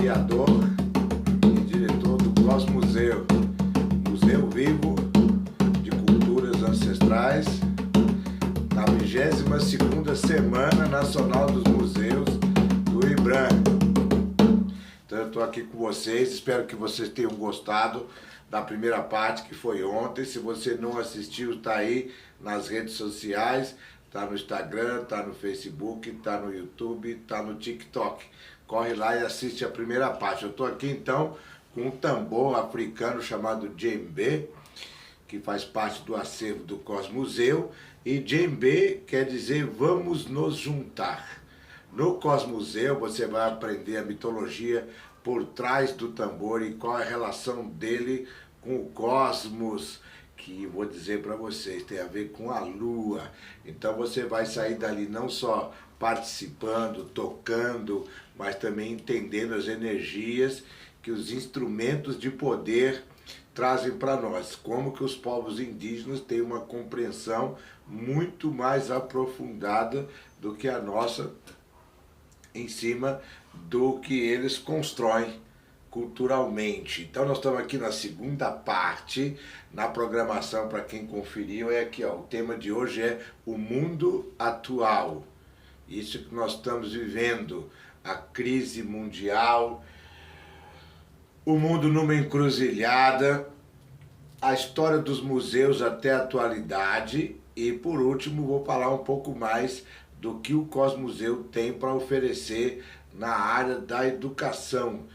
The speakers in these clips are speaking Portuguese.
criador e diretor do Cosmuseu, Museu Vivo de Culturas Ancestrais, na 22ª Semana Nacional dos Museus do IBRAM. Então eu estou aqui com vocês, espero que vocês tenham gostado da primeira parte, que foi ontem. Se você não assistiu, está aí nas redes sociais, está no Instagram, está no Facebook, está no YouTube, está no TikTok. Corre lá e assiste a primeira parte. Eu estou aqui então com um tambor africano chamado djembe, que faz parte do acervo do Cosmuseu, e djembe quer dizer vamos nos juntar. No Cosmuseu você vai aprender a mitologia por trás do tambor e qual é a relação dele com o cosmos, que vou dizer para vocês, tem a ver com a lua. Então você vai sair dali não só participando, tocando, mas também entendendo as energias que os instrumentos de poder trazem para nós. Como que os povos indígenas têm uma compreensão muito mais aprofundada do que a nossa, em cima do que eles constroem culturalmente. Então nós estamos aqui na segunda parte, na programação, para quem conferiu, é aqui, ó, o tema de hoje é o mundo atual. Isso que nós estamos vivendo, a crise mundial, o mundo numa encruzilhada, a história dos museus até a atualidade e, por último, vou falar um pouco mais do que o Cosmuseu tem para oferecer na área da educação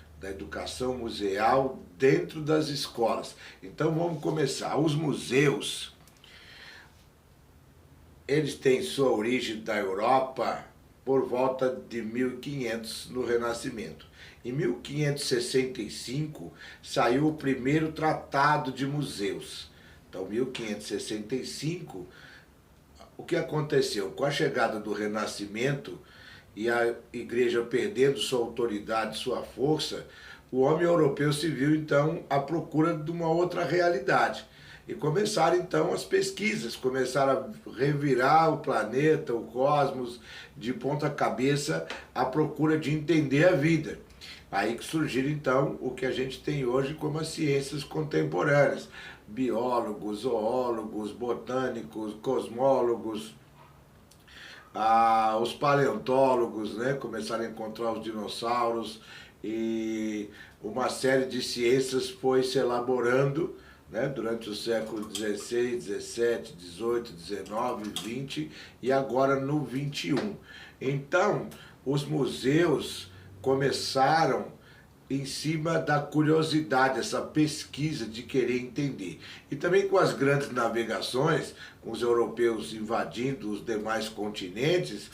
museal dentro das escolas. Então vamos começar. Os museus, eles têm sua origem da Europa por volta de 1500, no Renascimento. Em 1565 saiu o primeiro tratado de museus. Então, 1565, o que aconteceu? Com a chegada do Renascimento e a igreja perdendo sua autoridade, sua força, o homem europeu se viu então à procura de uma outra realidade. E começaram então as pesquisas, começaram a revirar o planeta, o cosmos, de ponta cabeça, à procura de entender a vida. Aí que surgiram então o que a gente tem hoje como as ciências contemporâneas. Biólogos, zoólogos, botânicos, cosmólogos, os paleontólogos, né, começaram a encontrar os dinossauros e uma série de ciências foi se elaborando, né, durante o século XVI, XVII, XVIII, XIX, XX e agora no XXI. Então, os museus começaram em cima da curiosidade, essa pesquisa de querer entender. E também com as grandes navegações, com os europeus invadindo os demais continentes,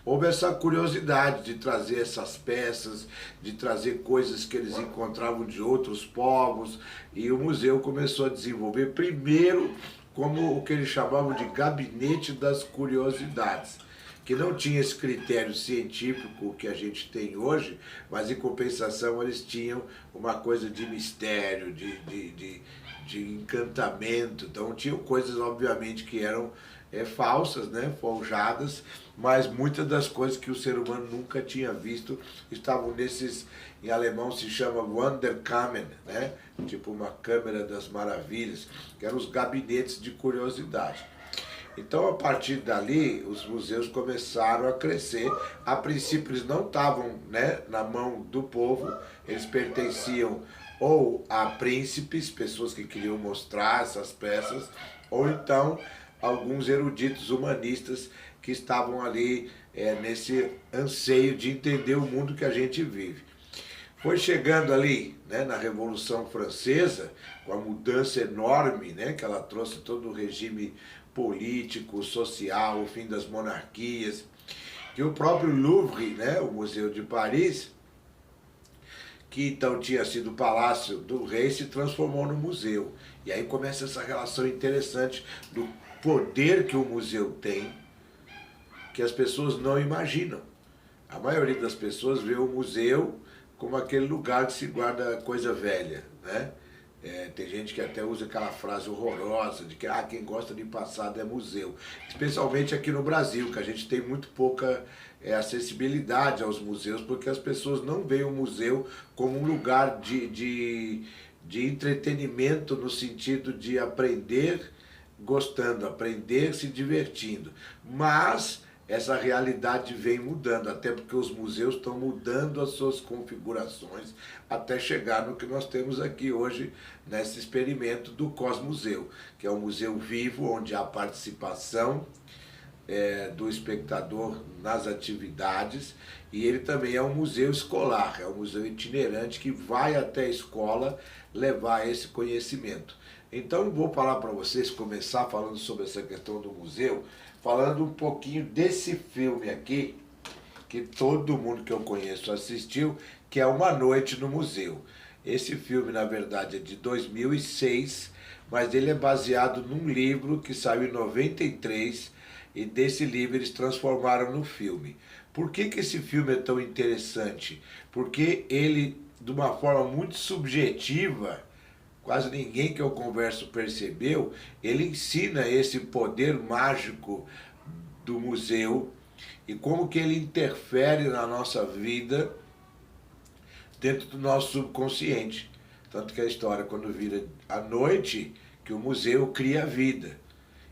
houve essa curiosidade de trazer essas peças, de trazer coisas que eles encontravam de outros povos, e o museu começou a desenvolver primeiro como o que eles chamavam de gabinete das curiosidades, que não tinha esse critério científico que a gente tem hoje, mas em compensação eles tinham uma coisa de mistério, de encantamento. Então tinham coisas obviamente que eram falsas, né, forjadas, mas muitas das coisas que o ser humano nunca tinha visto estavam nesses, em alemão se chama Wunderkammern, né, tipo uma câmara das maravilhas, que eram os gabinetes de curiosidade. Então, a partir dali, os museus começaram a crescer. A princípio, eles não estavam, né, na mão do povo, eles pertenciam ou a príncipes, pessoas que queriam mostrar essas peças, ou então alguns eruditos humanistas que estavam ali nesse anseio de entender o mundo que a gente vive. Foi chegando ali, né, na Revolução Francesa, com a mudança enorme, né, que ela trouxe todo o regime político, social, o fim das monarquias, que o próprio Louvre, né, o Museu de Paris, que então tinha sido o Palácio do Rei, se transformou no museu. E aí começa essa relação interessante do poder que o museu tem, que as pessoas não imaginam. A maioria das pessoas vê o museu como aquele lugar que se guarda coisa velha, né? Tem gente que até usa aquela frase horrorosa de que quem gosta de passado é museu. Especialmente aqui no Brasil, que a gente tem muito pouca acessibilidade aos museus, porque as pessoas não veem o museu como um lugar de entretenimento no sentido de aprender gostando, aprender se divertindo. Mas essa realidade vem mudando, até porque os museus estão mudando as suas configurações até chegar no que nós temos aqui hoje nesse experimento do Cosmuseu, que é um museu vivo, onde há participação do espectador nas atividades, e ele também é um museu escolar, é um museu itinerante que vai até a escola levar esse conhecimento. Então vou falar para vocês, começar falando sobre essa questão do museu, falando um pouquinho desse filme aqui, que todo mundo que eu conheço assistiu, que é Uma Noite no Museu. Esse filme, na verdade, é de 2006, mas ele é baseado num livro que saiu em 93, e desse livro eles transformaram no filme. Por que esse filme é tão interessante? Porque ele, de uma forma muito subjetiva, quase ninguém que eu converso percebeu, ele ensina esse poder mágico do museu e como que ele interfere na nossa vida dentro do nosso subconsciente. Tanto que a história, quando vira à noite, que o museu cria vida.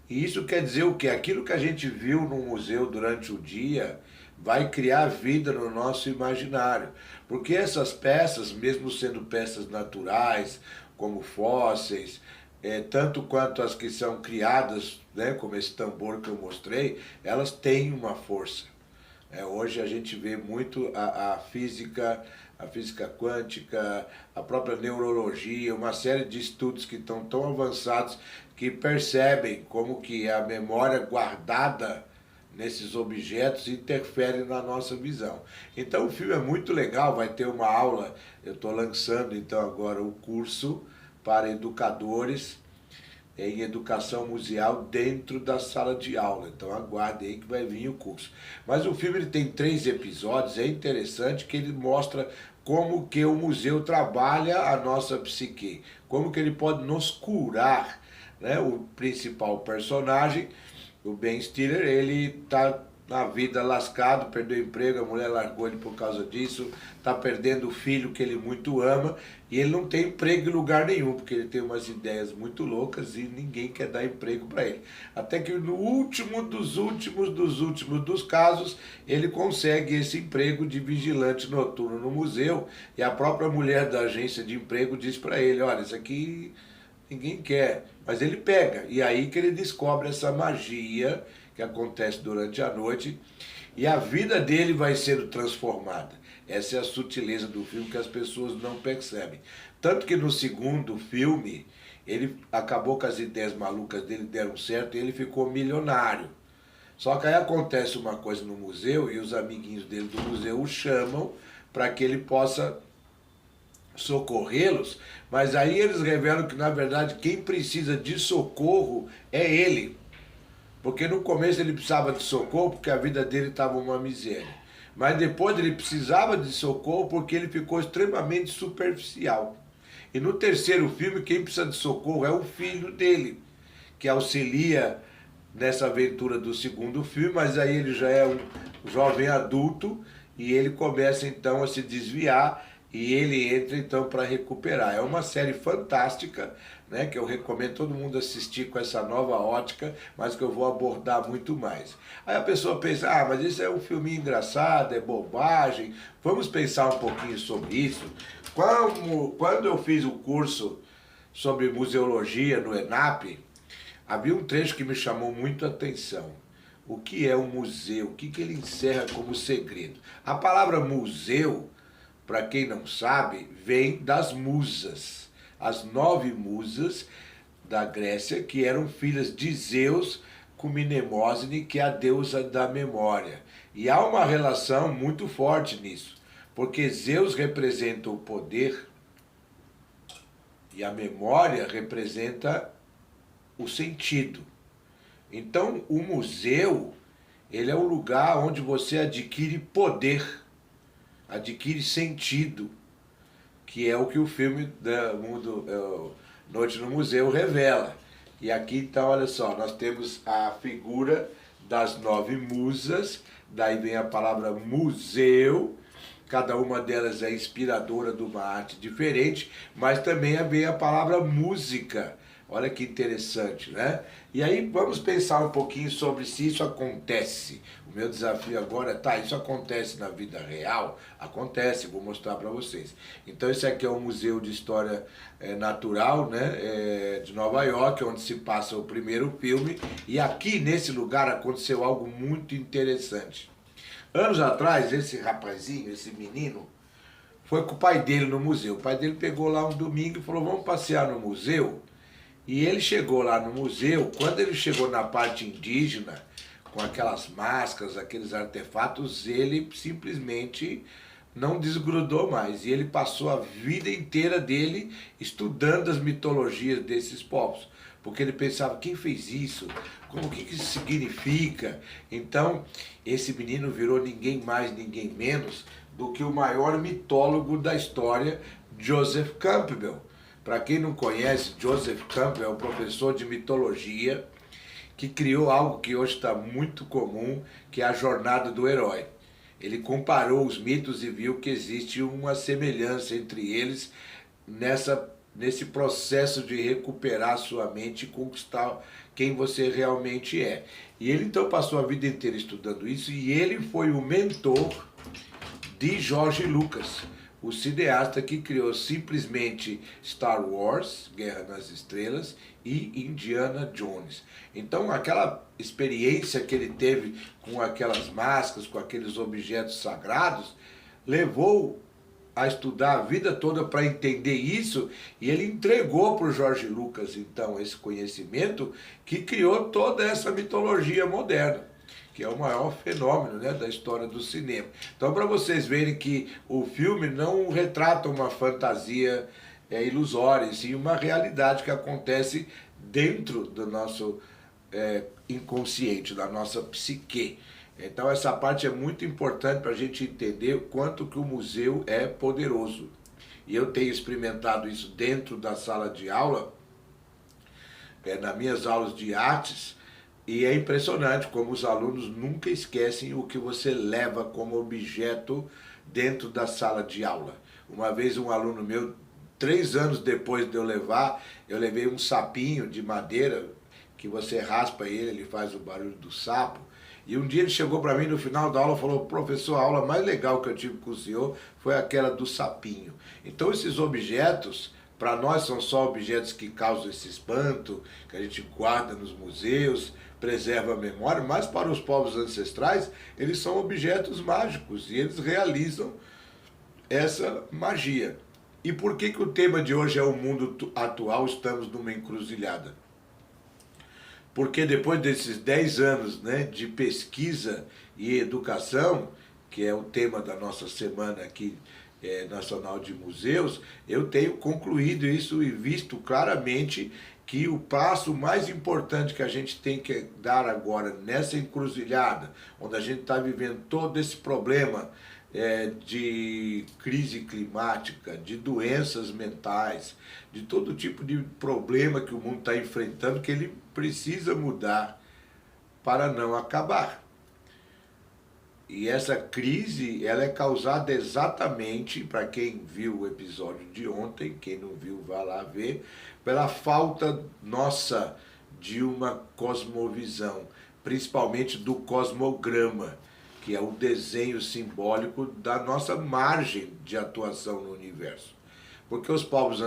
E isso quer dizer o quê? Aquilo que a gente viu no museu durante o dia vai criar vida no nosso imaginário. Porque essas peças, mesmo sendo peças naturais, como fósseis, tanto quanto as que são criadas, né, como esse tambor que eu mostrei, elas têm uma força. Hoje a gente vê muito a física quântica, a própria neurologia, uma série de estudos que estão tão avançados que percebem como que a memória guardada nesses objetos interfere na nossa visão. Então o filme é muito legal, vai ter uma aula, eu estou lançando então agora o curso para educadores em educação museal dentro da sala de aula. Então aguarde aí que vai vir o curso. Mas o filme ele tem 3 episódios, é interessante que ele mostra como que o museu trabalha a nossa psique, como que ele pode nos curar, né? O principal personagem, o Ben Stiller, ele está na vida lascado, perdeu o emprego, a mulher largou ele por causa disso, está perdendo o filho que ele muito ama, e ele não tem emprego em lugar nenhum, porque ele tem umas ideias muito loucas e ninguém quer dar emprego para ele. Até que no último dos casos, ele consegue esse emprego de vigilante noturno no museu, e a própria mulher da agência de emprego diz para ele, olha, isso aqui ninguém quer, mas ele pega, e aí que ele descobre essa magia que acontece durante a noite, e a vida dele vai sendo transformada. Essa é a sutileza do filme que as pessoas não percebem. Tanto que no segundo filme, ele acabou com as ideias malucas dele, deram certo, e ele ficou milionário. Só que aí acontece uma coisa no museu, e os amiguinhos dele do museu o chamam para que ele possa socorrê-los, mas aí eles revelam que, na verdade, quem precisa de socorro é ele. Porque no começo ele precisava de socorro porque a vida dele estava uma miséria. Mas depois ele precisava de socorro porque ele ficou extremamente superficial. E no terceiro filme, quem precisa de socorro é o filho dele, que auxilia nessa aventura do segundo filme, mas aí ele já é um jovem adulto e ele começa então a se desviar e ele entra então para recuperar. É uma série fantástica, né, que eu recomendo todo mundo assistir com essa nova ótica, mas que eu vou abordar muito mais. Aí a pessoa pensa, mas isso é um filme engraçado, é bobagem, vamos pensar um pouquinho sobre isso. Quando eu fiz o curso sobre museologia no ENAP, havia um trecho que me chamou muito a atenção. O que é um museu? O que ele encerra como segredo? A palavra museu, para quem não sabe, vem das musas. As 9 musas da Grécia, que eram filhas de Zeus com Mnemosine, que é a deusa da memória. E há uma relação muito forte nisso, porque Zeus representa o poder e a memória representa o sentido. Então, o museu, ele é um lugar onde você adquire poder, adquire sentido, que é o que o filme Noite no Museu revela. E aqui então, olha só, nós temos a figura das 9 musas, daí vem a palavra museu. Cada uma delas é inspiradora de uma arte diferente, mas também vem a palavra música. Olha que interessante, né? E aí vamos pensar um pouquinho sobre se isso acontece. O meu desafio agora é, tá, isso acontece na vida real? Acontece, vou mostrar para vocês. Então esse aqui é o Museu de História Natural, né, de Nova York, onde se passa o primeiro filme. E aqui nesse lugar aconteceu algo muito interessante. Anos atrás, esse rapazinho, esse menino, foi com o pai dele no museu. O pai dele pegou lá um domingo e falou, vamos passear no museu? E ele chegou lá no museu, quando ele chegou na parte indígena, com aquelas máscaras, aqueles artefatos, ele simplesmente não desgrudou mais. E ele passou a vida inteira dele estudando as mitologias desses povos. Porque ele pensava, quem fez isso? O que isso significa? Então, esse menino virou ninguém mais, ninguém menos do que o maior mitólogo da história, Joseph Campbell. Para quem não conhece, Joseph Campbell é um professor de mitologia que criou algo que hoje está muito comum, que é a jornada do herói. Ele comparou os mitos e viu que existe uma semelhança entre eles nesse processo de recuperar sua mente e conquistar quem você realmente é. E ele então passou a vida inteira estudando isso e ele foi o mentor de George Lucas, o cineasta que criou simplesmente Star Wars, Guerra nas Estrelas, e Indiana Jones. Então aquela experiência que ele teve com aquelas máscaras, com aqueles objetos sagrados, levou a estudar a vida toda para entender isso, e ele entregou para o George Lucas, então, esse conhecimento que criou toda essa mitologia moderna, que é o maior fenômeno, né, da história do cinema. Então, para vocês verem que o filme não retrata uma fantasia ilusória, sim uma realidade que acontece dentro do nosso inconsciente, da nossa psique. Então essa parte é muito importante para a gente entender o quanto que o museu é poderoso. E eu tenho experimentado isso dentro da sala de aula, nas minhas aulas de artes, e é impressionante como os alunos nunca esquecem o que você leva como objeto dentro da sala de aula. Uma vez um aluno meu, 3 anos depois de eu levei um sapinho de madeira, que você raspa ele faz o barulho do sapo. E um dia ele chegou para mim no final da aula e falou, professor, a aula mais legal que eu tive com o senhor foi aquela do sapinho. Então esses objetos, para nós são só objetos que causam esse espanto, que a gente guarda nos museus, preserva a memória, mas para os povos ancestrais, eles são objetos mágicos e eles realizam essa magia. E por que o tema de hoje é o mundo atual, estamos numa encruzilhada? Porque depois desses 10 anos, né, de pesquisa e educação, que é o tema da nossa semana aqui nacional de museus, eu tenho concluído isso e visto claramente que o passo mais importante que a gente tem que dar agora nessa encruzilhada, onde a gente está vivendo todo esse problema de crise climática, de doenças mentais, de todo tipo de problema que o mundo está enfrentando, que ele precisa mudar para não acabar. E essa crise, ela é causada exatamente, para quem viu o episódio de ontem, quem não viu, vá lá ver, pela falta nossa de uma cosmovisão, principalmente do cosmograma, que é o desenho simbólico da nossa margem de atuação no universo. Porque os povos